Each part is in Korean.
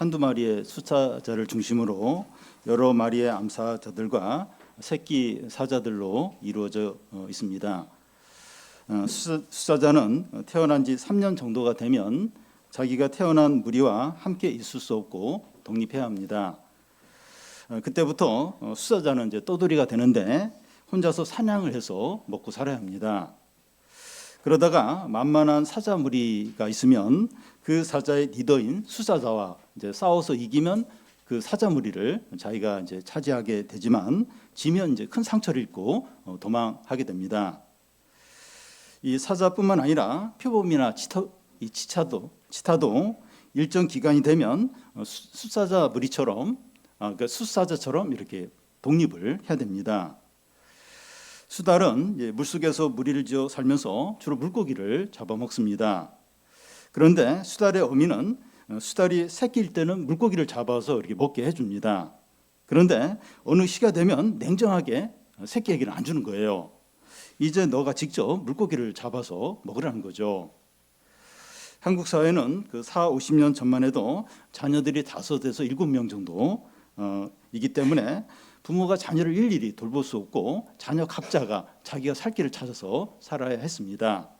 한두 마리의 수사자를 중심으로 여러 마리의 암사자들과 새끼 사자들로 이루어져 있습니다. 수사자는 태어난 지 3년 정도가 되면 자기가 태어난 무리와 함께 있을 수 없고 독립해야 합니다. 그때부터 수사자는 이제 떠돌이가 되는데 혼자서 사냥을 해서 먹고 살아야 합니다. 그러다가 만만한 사자 무리가 있으면 그 사자의 리더인 수사자와 이제 싸워서 이기면 그 사자 무리를 자기가 이제 차지하게 되지만 지면 이제 큰 상처를 입고 도망하게 됩니다. 이 사자뿐만 아니라 표범이나 치타도 일정 기간이 되면 수사자 무리처럼 그러니까 수사자처럼 이렇게 독립을 해야 됩니다. 수달은 물속에서 무리를 지어 살면서 주로 물고기를 잡아먹습니다. 그런데 수달의 어미는 수달이 새끼일 때는 물고기를 잡아서 이렇게 먹게 해줍니다. 그런데 어느 시기가 되면 냉정하게 새끼에게는 안 주는 거예요. 이제 너가 직접 물고기를 잡아서 먹으라는 거죠. 한국 사회는 그 40-50년 전만 해도 자녀들이 5에서 7명 정도 이기 때문에 부모가 자녀를 일일이 돌볼 수 없고 자녀 각자가 자기가 살 길을 찾아서 살아야 했습니다.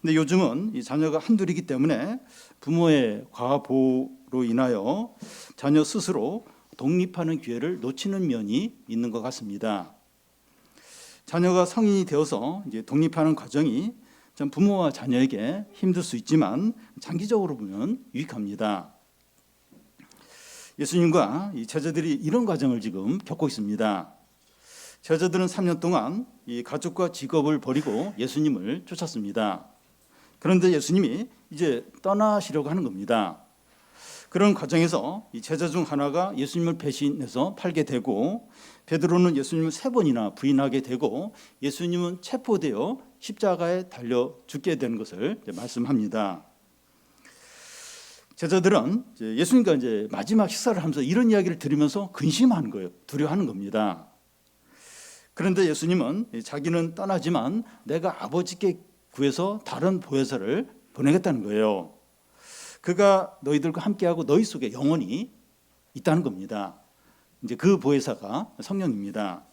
근데 요즘은 이 자녀가 한둘이기 때문에 부모의 과보로 인하여 자녀 스스로 독립하는 기회를 놓치는 면이 있는 것 같습니다. 자녀가 성인이 되어서 이제 독립하는 과정이 좀 부모와 자녀에게 힘들 수 있지만 장기적으로 보면 유익합니다. 예수님과 이 제자들이 이런 과정을 지금 겪고 있습니다. 제자들은 3년 동안 이 가족과 직업을 버리고 예수님을 쫓았습니다. 그런데 예수님이 이제 떠나시려고 하는 겁니다. 그런 과정에서 이 제자 중 하나가 예수님을 배신해서 팔게 되고 베드로는 예수님을 3번이나 부인하게 되고 예수님은 체포되어 십자가에 달려 죽게 되는 것을 말씀합니다. 제자들은 예수님과 이제 마지막 식사를 하면서 이런 이야기를 들으면서 근심하는 거예요. 두려워하는 겁니다. 그런데 예수님은 자기는 떠나지만 내가 아버지께 구해서 다른 보혜사를 보내겠다는 거예요. 그가 너희들과 함께하고 너희 속에 영원히 있다는 겁니다. 이제 그 보혜사가 성령입니다.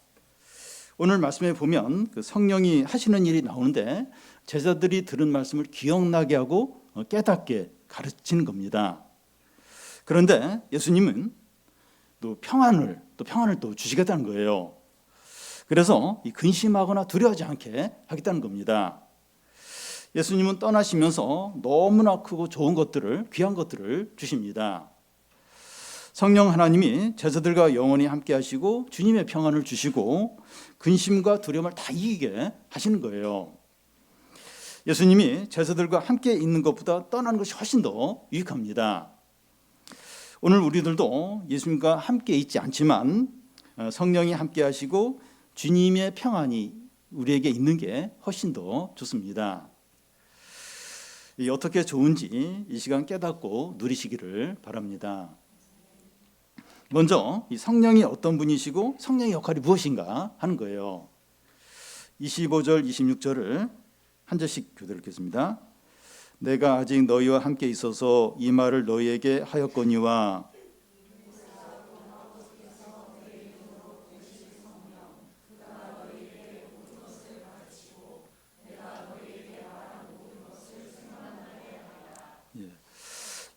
오늘 말씀에 보면 그 성령이 하시는 일이 나오는데 제자들이 들은 말씀을 기억나게 하고 깨닫게 가르치는 겁니다. 그런데 예수님은 또 평안을 또 주시겠다는 거예요. 그래서 근심하거나 두려워하지 않게 하겠다는 겁니다. 예수님은 떠나시면서 너무나 크고 좋은 것들을, 귀한 것들을 주십니다. 성령 하나님이 제자들과 영원히 함께 하시고 주님의 평안을 주시고 근심과 두려움을 다 이기게 하시는 거예요. 예수님이 제자들과 함께 있는 것보다 떠나는 것이 훨씬 더 유익합니다. 오늘 우리들도 예수님과 함께 있지 않지만 성령이 함께 하시고 주님의 평안이 우리에게 있는 게 훨씬 더 좋습니다. 어떻게 좋은지 이 시간 깨닫고 누리시기를 바랍니다. 먼저 이 성령이 어떤 분이시고 성령의 역할이 무엇인가 하는 거예요. 25절, 26절을 한 절씩 교대로 읽겠습니다. 내가 아직 너희와 함께 있어서 이 말을 너희에게 하였거니와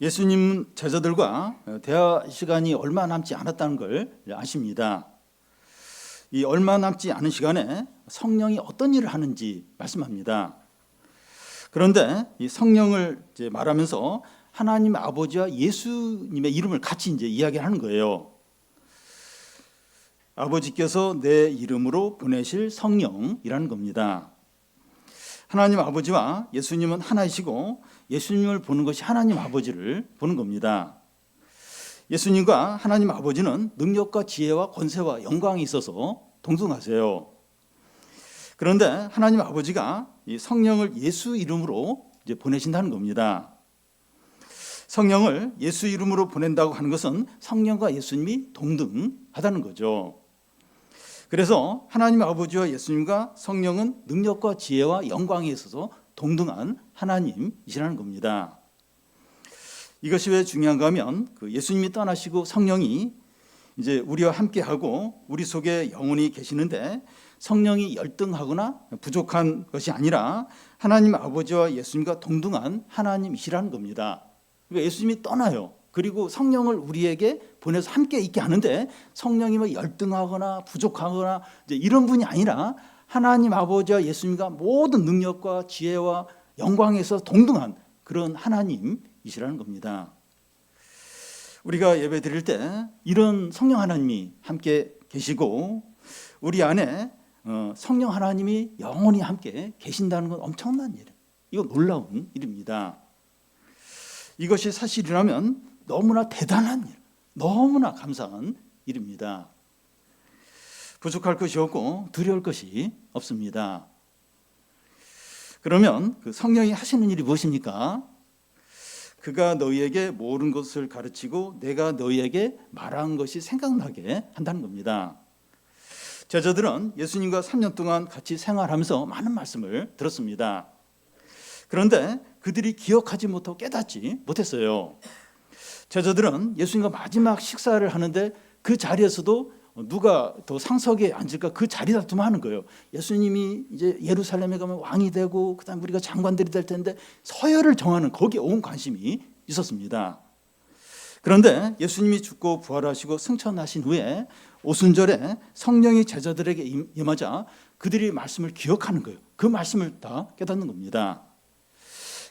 예수님 제자들과 대화 시간이 얼마 남지 않았다는 걸 아십니다. 이 얼마 남지 않은 시간에 성령이 어떤 일을 하는지 말씀합니다. 그런데 이 성령을 이제 말하면서 하나님 아버지와 예수님의 이름을 같이 이제 이야기하는 거예요. 아버지께서 내 이름으로 보내실 성령이라는 겁니다. 하나님 아버지와 예수님은 하나이시고 예수님을 보는 것이 하나님 아버지를 보는 겁니다. 예수님과 하나님 아버지는 능력과 지혜와 권세와 영광이 있어서 동등하세요. 그런데 하나님 아버지가 이 성령을 예수 이름으로 이제 보내신다는 겁니다. 성령을 예수 이름으로 보낸다고 하는 것은 성령과 예수님이 동등하다는 거죠. 그래서 하나님 아버지와 예수님과 성령은 능력과 지혜와 영광에 있어서 동등한 하나님이시라는 겁니다. 이것이 왜 중요한가 하면 예수님이 떠나시고 성령이 이제 우리와 함께하고 우리 속에 영혼이 계시는데 성령이 열등하거나 부족한 것이 아니라 하나님 아버지와 예수님과 동등한 하나님이시라는 겁니다. 그러니까 예수님이 떠나요. 그리고 성령을 우리에게 보내서 함께 있게 하는데 성령이 뭐 열등하거나 부족하거나 이제 이런 분이 아니라 하나님 아버지와 예수님과 모든 능력과 지혜와 영광에 있어서 동등한 그런 하나님이시라는 겁니다. 우리가 예배 드릴 때 이런 성령 하나님이 함께 계시고 우리 안에 성령 하나님이 영원히 함께 계신다는 건 엄청난 일, 이거 놀라운 일입니다. 이것이 사실이라면 너무나 대단한 일, 너무나 감사한 일입니다. 부족할 것이 없고 두려울 것이 없습니다. 그러면 그 성령이 하시는 일이 무엇입니까? 그가 너희에게 모르는 것을 가르치고 내가 너희에게 말한 것이 생각나게 한다는 겁니다. 제자들은 예수님과 3년 동안 같이 생활하면서 많은 말씀을 들었습니다. 그런데 그들이 기억하지 못하고 깨닫지 못했어요. 제자들은 예수님과 마지막 식사를 하는데 그 자리에서도 누가 더 상석에 앉을까 그 자리 다툼하는 거예요. 예수님이 이제 예루살렘에 가면 왕이 되고 그다음 우리가 장관들이 될 텐데 서열을 정하는 거기에 온 관심이 있었습니다. 그런데 예수님이 죽고 부활하시고 승천하신 후에 오순절에 성령이 제자들에게 임하자 그들이 말씀을 기억하는 거예요. 그 말씀을 다 깨닫는 겁니다.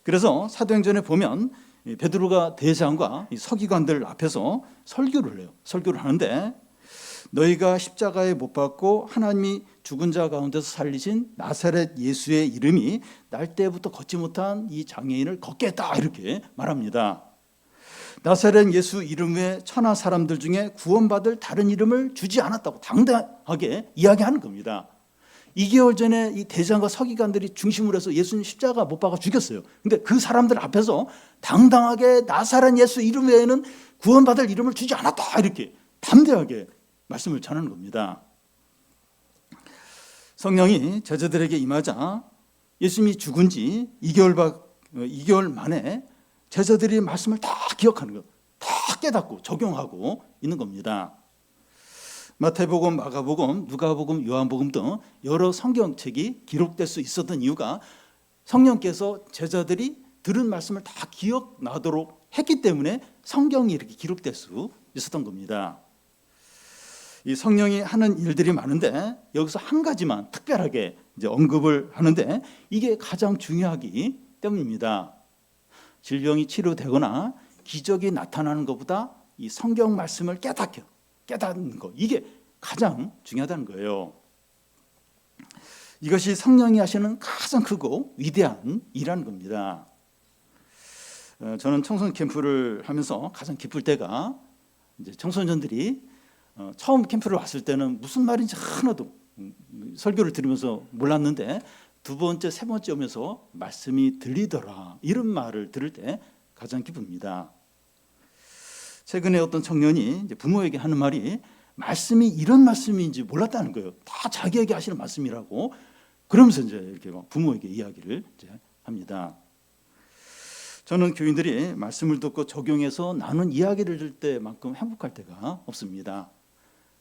그래서 사도행전에 보면 베드로가 대장과 서기관들 앞에서 설교를 해요. 설교를 하는데 너희가 십자가에 못 박고 하나님이 죽은 자 가운데서 살리신 나사렛 예수의 이름이 날 때부터 걷지 못한 이 장애인을 걷게 했다 이렇게 말합니다. 나사렛 예수 이름 외에 천하 사람들 중에 구원받을 다른 이름을 주지 않았다고 당당하게 이야기하는 겁니다. 2개월 전에 이 대장과 서기관들이 중심으로 해서 예수님 십자가 못 박아 죽였어요. 근데 그 사람들 앞에서 당당하게 나사렛 예수 이름 외에는 구원받을 이름을 주지 않았다 이렇게 담대하게 말씀을 전하는 겁니다. 성령이 제자들에게 임하자 예수님이 죽은 지 2개월 만에 제자들이 말씀을 다 기억하는 것, 다 깨닫고 적용하고 있는 겁니다. 마태복음, 마가복음, 누가복음, 요한복음 등 여러 성경책이 기록될 수 있었던 이유가 성령께서 제자들이 들은 말씀을 다 기억나도록 했기 때문에 성경이 이렇게 기록될 수 있었던 겁니다. 이 성령이 하는 일들이 많은데 여기서 한 가지만 특별하게 이제 언급을 하는데 이게 가장 중요하기 때문입니다. 질병이 치료되거나 기적이 나타나는 것보다 이 성경 말씀을 깨닫는 것, 이게 가장 중요하다는 거예요. 이것이 성령이 하시는 가장 크고 위대한 일이라는 겁니다. 저는 청소년 캠프를 하면서 가장 기쁠 때가 이제 청소년들이 처음 캠프를 왔을 때는 무슨 말인지 하나도 설교를 들으면서 몰랐는데 두 번째, 세 번째 오면서 말씀이 들리더라 이런 말을 들을 때 가장 기쁩니다. 최근에 어떤 청년이 이제 부모에게 하는 말이 말씀이 이런 말씀인지 몰랐다는 거예요. 다 자기에게 하시는 말씀이라고 그러면서 이제 이렇게 부모에게 이야기를 이제 합니다. 저는 교인들이 말씀을 듣고 적용해서 나눈 이야기를 들을 때만큼 행복할 때가 없습니다.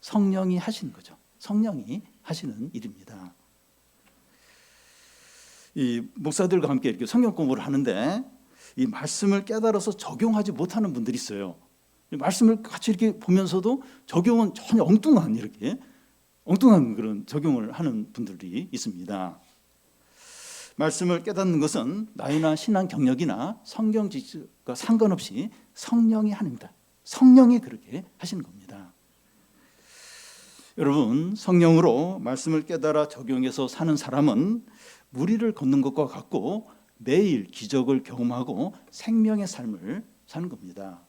성령이 하시는 거죠. 성령이 하시는 일입니다. 이 목사들과 함께 이렇게 성경 공부를 하는데 이 말씀을 깨달아서 적용하지 못하는 분들이 있어요. 말씀을 같이 이렇게 보면서도 적용은 전혀 엉뚱한 그런 적용을 하는 분들이 있습니다. 말씀을 깨닫는 것은 나이나 신앙 경력이나 성경 지식과 상관없이 성령이 하십니다. 성령이 그렇게 하시는 겁니다. 여러분, 성령으로 말씀을 깨달아 적용해서 사는 사람은 무리를 걷는 것과 같고 매일 기적을 경험하고 생명의 삶을 사는 겁니다.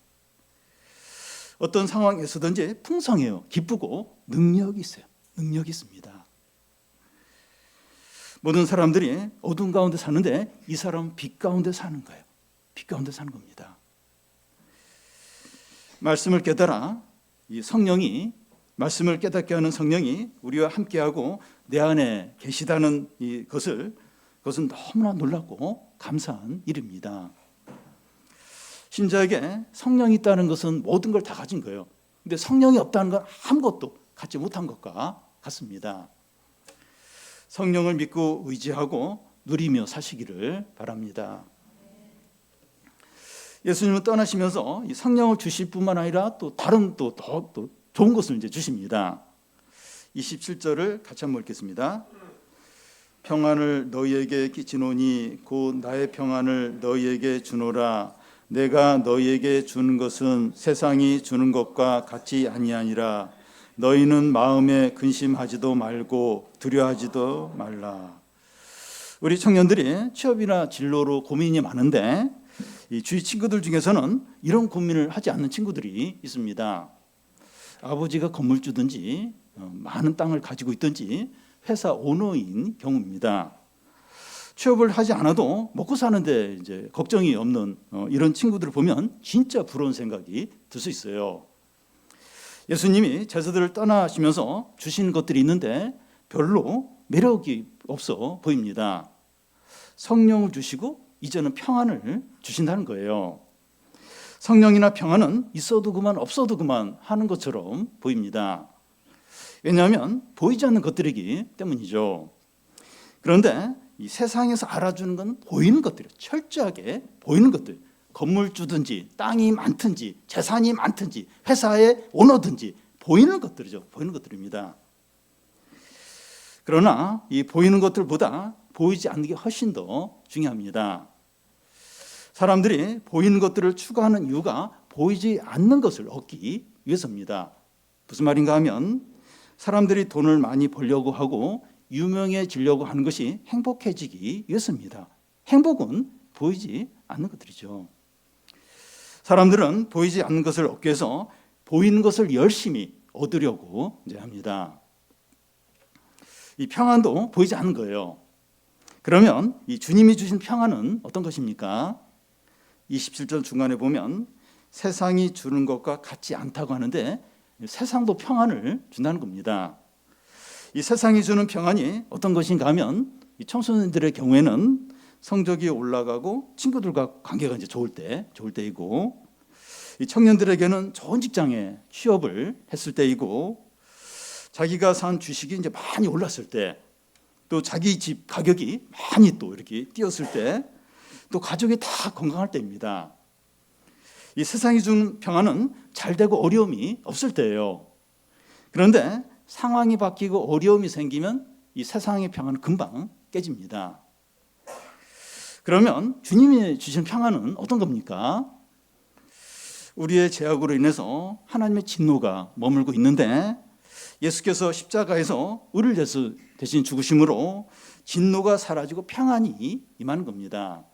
어떤 상황에서든지 풍성해요. 기쁘고 능력이 있어요. 능력이 있습니다. 모든 사람들이 어둠 가운데 사는데 이 사람은 빛 가운데 사는 거예요. 빛 가운데 사는 겁니다. 말씀을 깨달아 이 성령이 말씀을 깨닫게 하는 성령이 우리와 함께하고 내 안에 계시다는 그것은 너무나 놀랍고 감사한 일입니다. 신자에게 성령이 있다는 것은 모든 걸 다 가진 거예요. 근데 성령이 없다는 건 아무것도 갖지 못한 것과 같습니다. 성령을 믿고 의지하고 누리며 사시기를 바랍니다. 예수님은 떠나시면서 이 성령을 주실 뿐만 아니라 또 다른 또 좋은 것을 이제 주십니다. 27절을 같이 한번 읽겠습니다. 평안을 너희에게 끼치노니 곧 나의 평안을 너희에게 주노라. 내가 너희에게 주는 것은 세상이 주는 것과 같이 아니하니라. 너희는 마음에 근심하지도 말고 두려워하지도 말라. 우리 청년들이 취업이나 진로로 고민이 많은데 이 주위 친구들 중에서는 이런 고민을 하지 않는 친구들이 있습니다. 아버지가 건물주든지 많은 땅을 가지고 있든지 회사 오너인 경우입니다. 취업을 하지 않아도 먹고 사는데 이제 걱정이 없는 이런 친구들을 보면 진짜 부러운 생각이 들 수 있어요. 예수님이 제자들을 떠나시면서 주신 것들이 있는데 별로 매력이 없어 보입니다. 성령을 주시고 이제는 평안을 주신다는 거예요. 성령이나 평안은 있어도 그만 없어도 그만 하는 것처럼 보입니다. 왜냐하면 보이지 않는 것들이기 때문이죠. 그런데 이 세상에서 알아주는 건 보이는 것들이에요. 철저하게 보이는 것들. 건물주든지 땅이 많든지 재산이 많든지 회사의 오너든지 보이는 것들이죠. 보이는 것들입니다. 그러나 이 보이는 것들보다 보이지 않는 게 훨씬 더 중요합니다. 사람들이 보이는 것들을 추구하는 이유가 보이지 않는 것을 얻기 위해서입니다. 무슨 말인가 하면 사람들이 돈을 많이 벌려고 하고 유명해지려고 하는 것이 행복해지기 위해서입니다. 행복은 보이지 않는 것들이죠. 사람들은 보이지 않는 것을 얻기 위해서 보이는 것을 열심히 얻으려고 합니다. 이 평안도 보이지 않는 거예요. 그러면 이 주님이 주신 평안은 어떤 것입니까? 27절 중간에 보면 세상이 주는 것과 같지 않다고 하는데 세상도 평안을 준다는 겁니다. 이 세상이 주는 평안이 어떤 것인가 하면 이 청소년들의 경우에는 성적이 올라가고 친구들과 관계가 이제 좋을 때이고 이 청년들에게는 좋은 직장에 취업을 했을 때이고 자기가 산 주식이 이제 많이 올랐을 때 또 자기 집 가격이 많이 또 이렇게 뛰었을 때 또 가족이 다 건강할 때입니다. 이 세상이 주는 평안은 잘 되고 어려움이 없을 때예요. 그런데 상황이 바뀌고 어려움이 생기면 이 세상의 평안은 금방 깨집니다. 그러면 주님이 주신 평안은 어떤 겁니까? 우리의 죄악으로 인해서 하나님의 진노가 머물고 있는데 예수께서 십자가에서 우리를 위해서 대신 죽으심으로 진노가 사라지고 평안이 임하는 겁니다.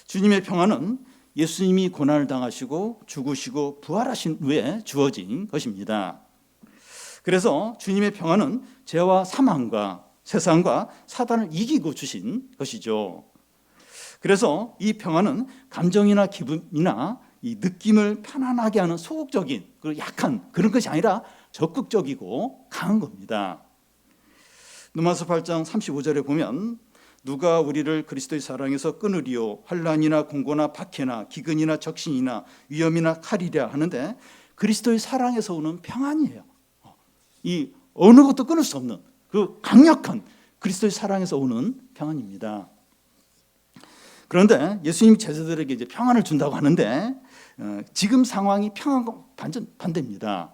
주님의 평안은 예수님이 고난을 당하시고 죽으시고 부활하신 후에 주어진 것입니다. 그래서 주님의 평안은 죄와 사망과 세상과 사단을 이기고 주신 것이죠. 그래서 이 평안은 감정이나 기분이나 이 느낌을 편안하게 하는 소극적인 그리고 약한 그런 것이 아니라 적극적이고 강한 겁니다. 누가서 8장 35절에 보면 누가 우리를 그리스도의 사랑에서 끊으리요 환난이나 공고나 박해나 기근이나 적신이나 위험이나 칼이랴 하는데 그리스도의 사랑에서 오는 평안이에요. 이 어느 것도 끊을 수 없는 그 강력한 그리스도의 사랑에서 오는 평안입니다. 그런데 예수님 제자들에게 이제 평안을 준다고 하는데 지금 상황이 평안과 반대입니다.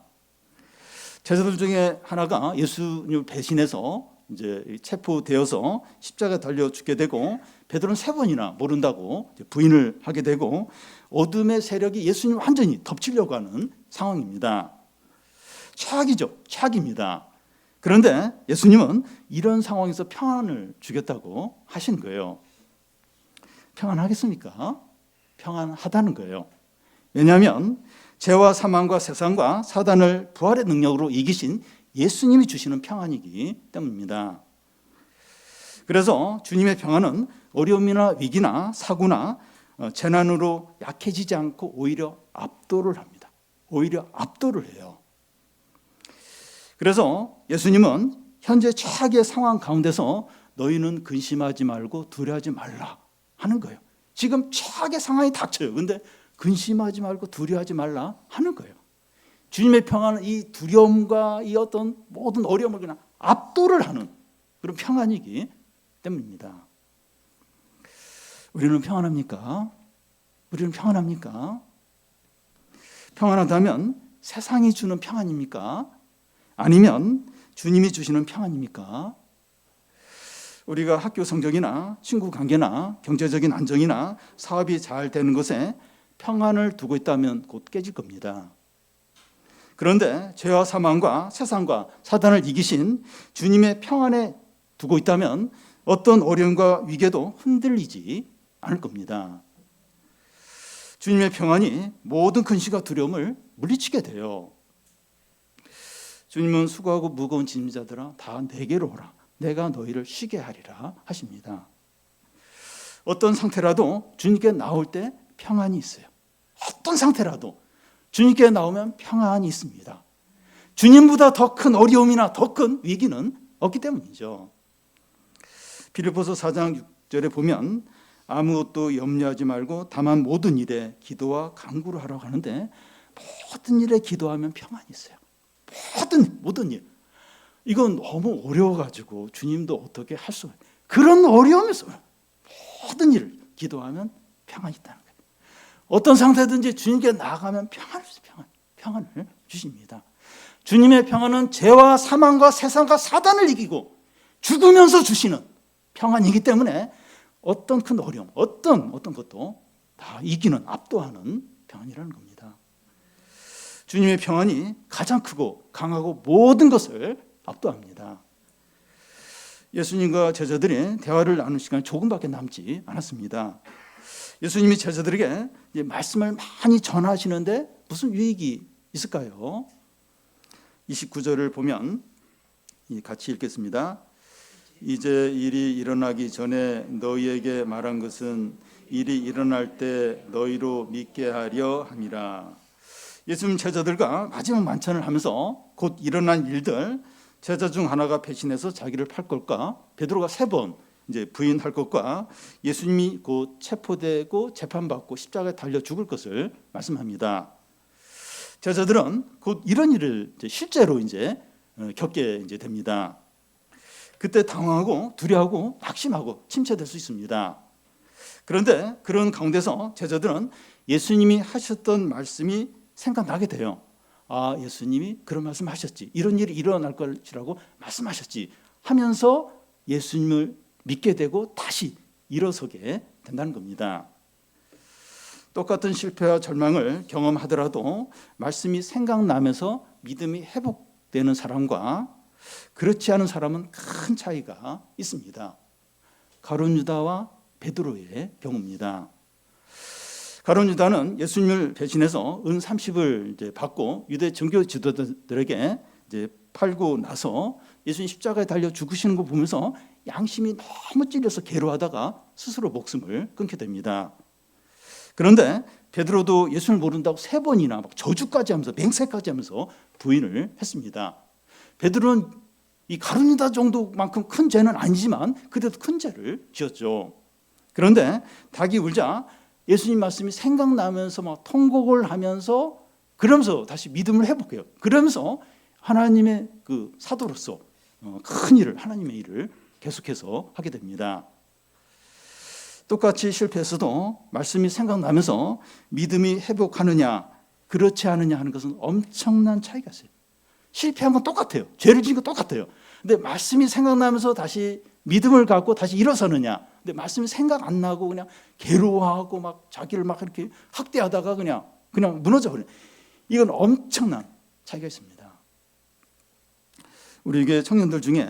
제자들 중에 하나가 예수님을 배신해서 이제 체포되어서 십자가에 달려 죽게 되고 베드로는 3번이나 모른다고 부인을 하게 되고 어둠의 세력이 예수님을 완전히 덮치려고 하는 상황입니다. 최악이죠. 최악입니다. 그런데 예수님은 이런 상황에서 평안을 주겠다고 하신 거예요. 평안하겠습니까? 평안하다는 거예요. 왜냐하면 죄와 사망과 세상과 사단을 부활의 능력으로 이기신 예수님이 주시는 평안이기 때문입니다. 그래서 주님의 평안은 어려움이나 위기나 사고나 재난으로 약해지지 않고 오히려 압도를 합니다. 오히려 압도를 해요. 그래서 예수님은 현재 최악의 상황 가운데서 너희는 근심하지 말고 두려워하지 말라 하는 거예요. 지금 최악의 상황이 닥쳐요. 근데 근심하지 말고 두려워하지 말라 하는 거예요. 주님의 평안은 이 두려움과 이 어떤 모든 어려움을 그냥 압도를 하는 그런 평안이기 때문입니다. 우리는 평안합니까? 우리는 평안합니까? 평안하다면 세상이 주는 평안입니까? 아니면 주님이 주시는 평안입니까? 우리가 학교 성적이나 친구 관계나 경제적인 안정이나 사업이 잘 되는 것에 평안을 두고 있다면 곧 깨질 겁니다. 그런데 죄와 사망과 세상과 사단을 이기신 주님의 평안에 두고 있다면 어떤 어려움과 위기에도 흔들리지 않을 겁니다. 주님의 평안이 모든 근심과 두려움을 물리치게 돼요. 주님은 수고하고 무거운 짐자들아 다 내게로 오라. 내가 너희를 쉬게 하리라 하십니다. 어떤 상태라도 주님께 나올 때 평안이 있어요. 어떤 상태라도 주님께 나오면 평안이 있습니다. 주님보다 더 큰 어려움이나 더 큰 위기는 없기 때문이죠. 빌립보서 4장 6절에 보면 아무것도 염려하지 말고 다만 모든 일에 기도와 간구를 하라고 하는데 모든 일에 기도하면 평안이 있어요. 모든 일. 이건 너무 어려워가지고 주님도 어떻게 할 수가 없어요. 그런 어려움에서 모든 일을 기도하면 평안이 있다는 거예요. 어떤 상태든지 주님께 나아가면 평안을 주십니다. 주님의 평안은 죄와 사망과 세상과 사단을 이기고 죽으면서 주시는 평안이기 때문에 어떤 큰 어려움, 어떤 것도 다 이기는, 압도하는 평안이라는 겁니다. 주님의 평안이 가장 크고 강하고 모든 것을 압도합니다. 예수님과 제자들이 대화를 나눌 시간이 조금밖에 남지 않았습니다. 예수님이 제자들에게 말씀을 많이 전하시는데 무슨 유익이 있을까요? 29절을 보면 같이 읽겠습니다. 이제 일이 일어나기 전에 너희에게 말한 것은 일이 일어날 때 너희로 믿게 하려 함이라. 예수님 제자들과 마지막 만찬을 하면서 곧 일어난 일들, 제자 중 하나가 배신해서 자기를 팔 것과 베드로가 3번 이제 부인할 것과 예수님이 곧 체포되고 재판받고 십자가에 달려 죽을 것을 말씀합니다. 제자들은 곧 이런 일을 실제로 겪게 됩니다. 그때 당황하고 두려워하고 낙심하고 침체될 수 있습니다. 그런데 그런 가운데서 제자들은 예수님이 하셨던 말씀이 생각나게 돼요. 아, 예수님이 그런 말씀하셨지. 이런 일이 일어날 것이라고 말씀하셨지 하면서 예수님을 믿게 되고 다시 일어서게 된다는 겁니다. 똑같은 실패와 절망을 경험하더라도 말씀이 생각나면서 믿음이 회복되는 사람과 그렇지 않은 사람은 큰 차이가 있습니다. 가룟 유다와 베드로의 경우입니다. 가룟 유다는 예수님을 배신해서 은 30을 받고 유대 정교 지도자들에게 팔고 나서 예수님 십자가에 달려 죽으시는 거 보면서 양심이 너무 찔려서 괴로워하다가 스스로 목숨을 끊게 됩니다. 그런데 베드로도 예수를 모른다고 3번이나 막 저주까지 하면서 맹세까지 하면서 부인을 했습니다. 베드로는 이 가룟 유다 정도만큼 큰 죄는 아니지만 그래도 큰 죄를 지었죠. 그런데 닭이 울자 예수님 말씀이 생각나면서 막 통곡을 하면서 그러면서 다시 믿음을 회복해요. 그러면서 하나님의 그 사도로서 큰 일을, 하나님의 일을 계속해서 하게 됩니다. 똑같이 실패해서도 말씀이 생각나면서 믿음이 회복하느냐 그렇지 않느냐 하는 것은 엄청난 차이가 있어요. 실패한 건 똑같아요. 죄를 지은 건 똑같아요. 근데 말씀이 생각나면서 다시 믿음을 갖고 다시 일어서느냐, 근데 말씀이 생각 안 나고 그냥 괴로워하고 막 자기를 막 이렇게 학대하다가 그냥 무너져 버려요. 이건 엄청난 차이가 있습니다. 우리 이게 청년들 중에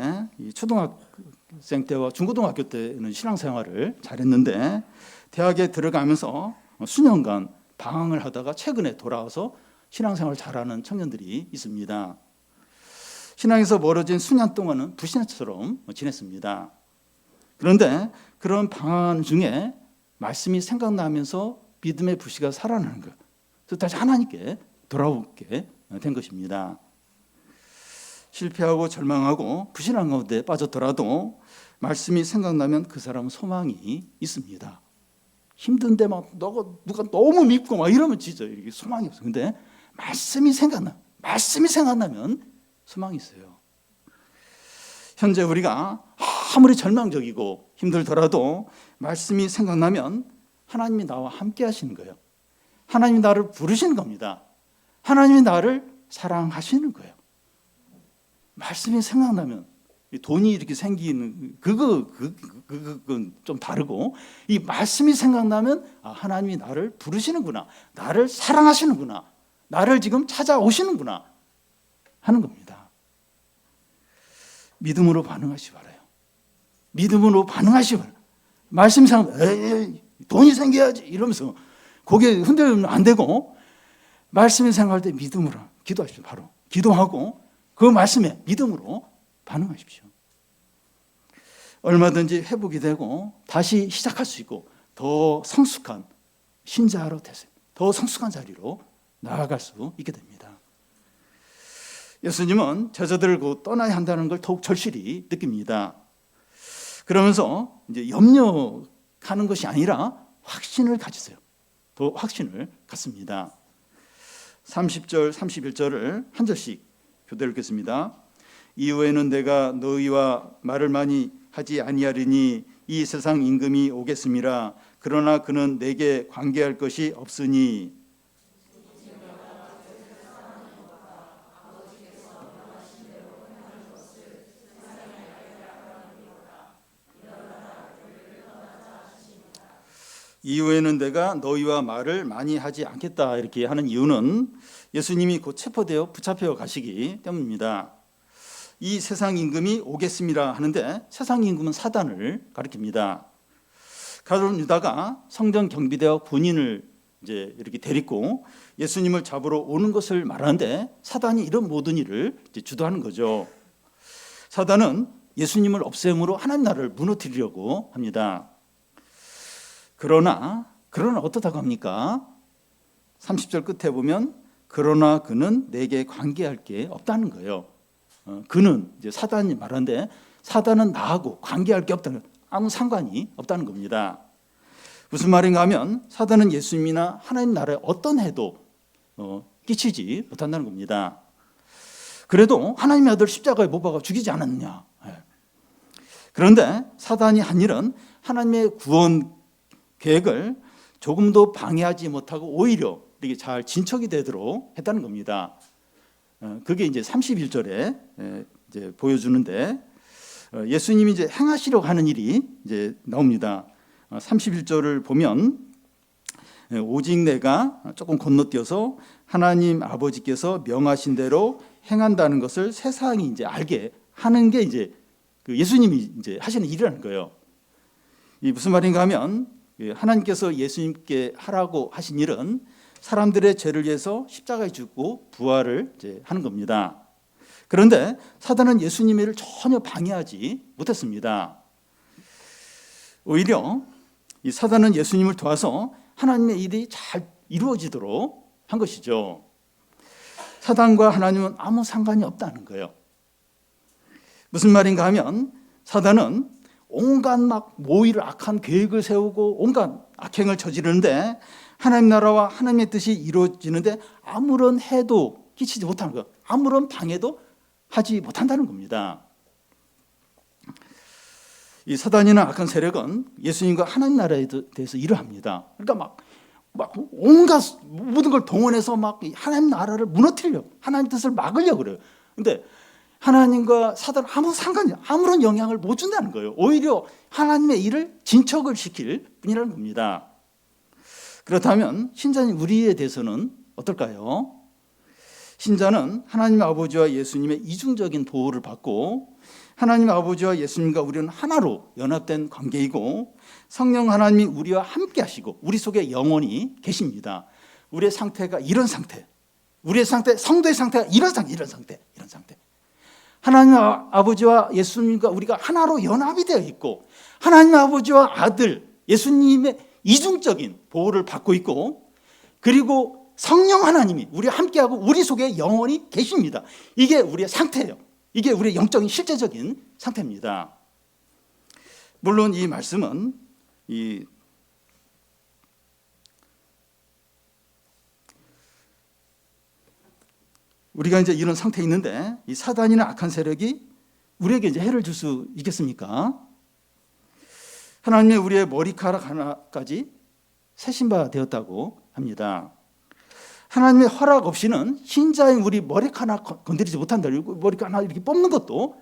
초등학생 때와 중고등학교 때는 신앙생활을 잘했는데 대학에 들어가면서 수년간 방황을 하다가 최근에 돌아와서 신앙생활을 잘하는 청년들이 있습니다. 신앙에서 멀어진 수년 동안은 불신자처럼 지냈습니다. 그런데 그런 방황 중에 말씀이 생각나면서 믿음의 불씨가 살아나는 것, 그래서 다시 하나님께 돌아오게 된 것입니다. 실패하고 절망하고 불신앙 가운데 빠졌더라도 말씀이 생각나면 그 사람은 소망이 있습니다. 힘든데 막 누가 너무 밉고 막 이러면 진짜 이게 소망이 없어요. 근데 말씀이 생각나면 소망이 있어요. 현재 우리가 아무리 절망적이고 힘들더라도 말씀이 생각나면 하나님이 나와 함께 하시는 거예요. 하나님이 나를 부르시는 겁니다. 하나님이 나를 사랑하시는 거예요. 말씀이 생각나면 돈이 이렇게 생기는 그건 좀 다르고, 이 말씀이 생각나면 하나님이 나를 부르시는구나, 나를 사랑하시는구나, 나를 지금 찾아오시는구나 하는 겁니다. 믿음으로 반응하시 바라요. 믿음으로 반응하시 바라요. 말씀이 생각나면 돈이 생겨야지 이러면서 고개 흔들면 안 되고, 말씀이 생각할 때 믿음으로 기도하십시오. 바로 기도하고 그 말씀에 믿음으로 반응하십시오. 얼마든지 회복이 되고 다시 시작할 수 있고 더 성숙한 신자로 되세요. 더 성숙한 자리로 나아갈 수 있게 됩니다. 예수님은 제자들을 곧 떠나야 한다는 걸 더욱 절실히 느낍니다. 그러면서 이제 염려하는 것이 아니라 확신을 가지세요. 더 확신을 갖습니다. 30절, 31절을 한 절씩 교대로 읽겠습니다. 이후에는 내가 너희와 말을 많이 하지 아니하리니 이 세상 임금이 오겠음이라. 그러나 그는 내게 관계할 것이 없으니 이후에는 내가 너희와 말을 많이 하지 않겠다 이렇게 하는 이유는 예수님이 곧 체포되어 붙잡혀 가시기 때문입니다. 이 세상 임금이 오겠습니다 하는데 세상 임금은 사단을 가리킵니다. 가룟 유다가 성전 경비대와 군인을 이제 이렇게 데리고 예수님을 잡으러 오는 것을 말하는데 사단이 이런 모든 일을 이제 주도하는 거죠. 사단은 예수님을 없앰으로 하나님 나라를 무너뜨리려고 합니다. 그러나 어떻다고 합니까? 30절 끝에 보면 그러나 그는 내게 관계할 게 없다는 거예요. 그는 이제 사단이 말하는데 사단은 나하고 관계할 게 없다는 거예요. 아무 상관이 없다는 겁니다. 무슨 말인가 하면 사단은 예수님이나 하나님 나라에 어떤 해도 끼치지 못한다는 겁니다. 그래도 하나님의 아들 십자가에 못 박아 죽이지 않았느냐. 그런데 사단이 한 일은 하나님의 구원 계획을 조금도 방해하지 못하고 오히려 이렇게 잘 진척이 되도록 했다는 겁니다. 그게 이제 31절에 이제 보여주는데 예수님이 이제 행하시려고 하는 일이 이제 나옵니다. 31절을 보면 오직 내가 조금 건너뛰어서 하나님 아버지께서 명하신 대로 행한다는 것을 세상이 이제 알게 하는 게 이제 그 예수님이 이제 하시는 일이라는 거예요. 이 무슨 말인가 하면 하나님께서 예수님께 하라고 하신 일은 사람들의 죄를 위해서 십자가에 죽고 부활을 이제 하는 겁니다. 그런데 사단은 예수님의 일을 전혀 방해하지 못했습니다. 오히려 이 사단은 예수님을 도와서 하나님의 일이 잘 이루어지도록 한 것이죠. 사단과 하나님은 아무 상관이 없다는 거예요. 무슨 말인가 하면 사단은 온갖 막 모의를 악한 계획을 세우고 온갖 악행을 저지르는데 하나님 나라와 하나님의 뜻이 이루어지는데 아무런 해도 끼치지 못하는 거예요. 아무런 방해도 하지 못한다는 겁니다. 이 사단이나 악한 세력은 예수님과 하나님 나라에 대해서 일을 합니다. 그러니까 막 온갖 모든 걸 동원해서 막 하나님 나라를 무너뜨리려고, 하나님 뜻을 막으려고 그래요. 근데 하나님과 사단은 아무 상관이, 아무런 영향을 못 준다는 거예요. 오히려 하나님의 일을 진척을 시킬 뿐이라는 겁니다. 그렇다면 신자인 우리에 대해서는 어떨까요? 신자는 하나님 아버지와 예수님의 이중적인 보호를 받고 하나님 아버지와 예수님과 우리는 하나로 연합된 관계이고 성령 하나님이 우리와 함께 하시고 우리 속에 영원히 계십니다. 우리의 상태가 이런 상태, 우리의 상태, 성도의 상태가 이런 상태. 하나님 아버지와 예수님과 우리가 하나로 연합이 되어 있고 하나님 아버지와 아들 예수님의 이중적인 보호를 받고 있고 그리고 성령 하나님이 우리와 함께하고 우리 속에 영원히 계십니다. 이게 우리의 상태예요. 이게 우리의 영적인 실제적인 상태입니다. 물론 이 말씀은 이 우리가 이제 이런 상태에 있는데 이 사단이나 악한 세력이 우리에게 이제 해를 줄 수 있겠습니까? 하나님의 우리의 머리카락 하나까지 세신 바 되었다고 합니다. 하나님의 허락 없이는 신자인 우리 머리카락 하나 건드리지 못한다. 머리카락 하나 이렇게 뽑는 것도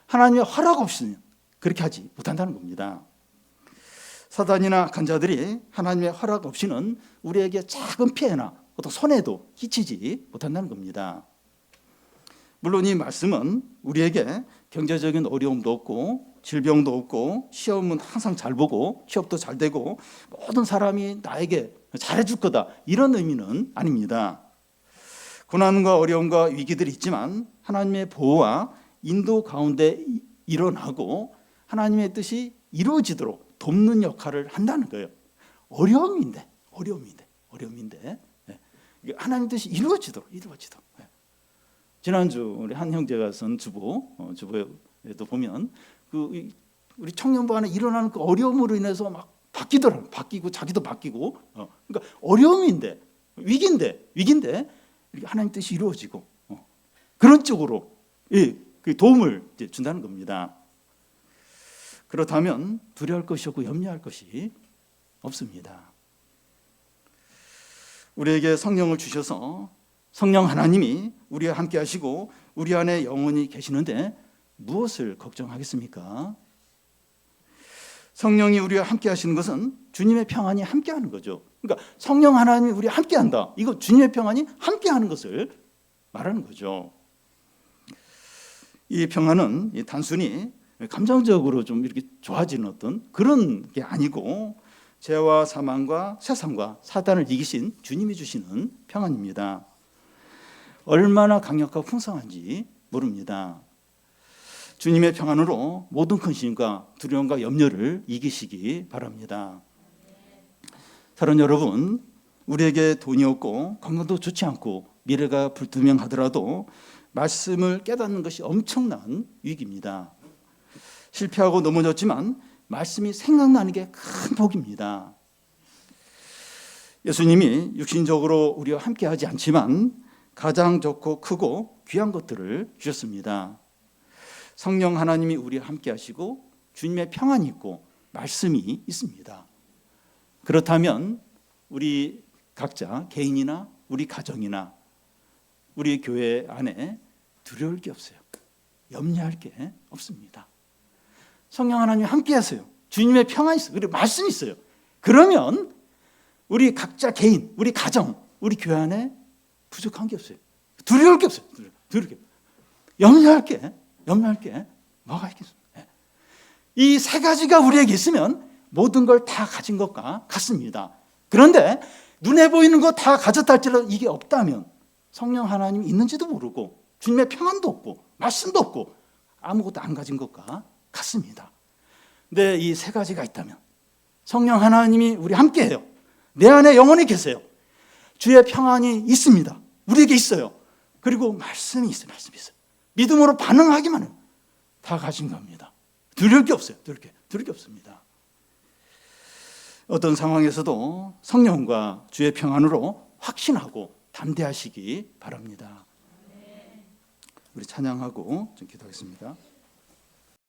하나님의 허락 없이는 그렇게 하지 못한다는 겁니다. 사단이나 악한 자들이 하나님의 허락 없이는 우리에게 작은 피해나 어떤 손해도 끼치지 못한다는 겁니다. 물론 이 말씀은 우리에게 경제적인 어려움도 없고 질병도 없고 시험은 항상 잘 보고 취업도 잘 되고 모든 사람이 나에게 잘해줄 거다 이런 의미는 아닙니다. 고난과 어려움과 위기들이 있지만 하나님의 보호와 인도 가운데 일어나고 하나님의 뜻이 이루어지도록 돕는 역할을 한다는 거예요. 어려움인데 하나님의 뜻이 이루어지도록. 지난주 우리 한 형제가 쓴 주보에도 보면 우리 청년부 안에 일어나는 그 어려움으로 인해서 막 바뀌고 자기도 바뀌고 그러니까 어려움인데 위기인데 하나님 뜻이 이루어지고 그런 쪽으로 그 도움을 준다는 겁니다. 그렇다면 두려워할 것이 없고 염려할 것이 없습니다. 우리에게 성령을 주셔서 성령 하나님이 우리와 함께 하시고 우리 안에 영원히 계시는데 무엇을 걱정하겠습니까? 성령이 우리와 함께 하시는 것은 주님의 평안이 함께 하는 거죠. 그러니까 성령 하나님이 우리와 함께 한다. 이거 주님의 평안이 함께 하는 것을 말하는 거죠. 이 평안은 단순히 감정적으로 좀 이렇게 좋아지는 어떤 그런 게 아니고 죄와 사망과 세상과 사단을 이기신 주님이 주시는 평안입니다. 얼마나 강력하고 풍성한지 모릅니다. 주님의 평안으로 모든 근심과 두려움과 염려를 이기시기 바랍니다. 사랑 여러분, 우리에게 돈이 없고 건강도 좋지 않고 미래가 불투명하더라도 말씀을 깨닫는 것이 엄청난 위기입니다. 실패하고 넘어졌지만 말씀이 생각나는 게 큰 복입니다. 예수님이 육신적으로 우리와 함께하지 않지만 가장 좋고 크고 귀한 것들을 주셨습니다. 성령 하나님이 우리와 함께 하시고 주님의 평안이 있고 말씀이 있습니다. 그렇다면 우리 각자 개인이나 우리 가정이나 우리 교회 안에 두려울 게 없어요. 염려할 게 없습니다. 성령 하나님이 함께 하세요. 주님의 평안이 있어요. 그리고 말씀이 있어요. 그러면 우리 각자 개인, 우리 가정, 우리 교회 안에 부족한 게 없어요. 두려울 게 없어요. 두려울 게. 염려할 게 뭐가 있겠습니까? 이 세 가지가 우리에게 있으면 모든 걸 다 가진 것과 같습니다. 그런데 눈에 보이는 거 다 가졌다 할지라도 이게 없다면 성령 하나님이 있는지도 모르고 주님의 평안도 없고 말씀도 없고 아무것도 안 가진 것과 같습니다. 근데 이 세 가지가 있다면 성령 하나님이 우리 함께해요. 내 안에 영원히 계세요. 주의 평안이 있습니다. 우리에게 있어요. 그리고 말씀이 있어요. 믿음으로 반응하기만 해요. 다 가진 겁니다. 두려울 게 없어요. 두려울 게 없습니다. 어떤 상황에서도 성령과 주의 평안으로 확신하고 담대하시기 바랍니다. 우리 찬양하고 좀 기도하겠습니다.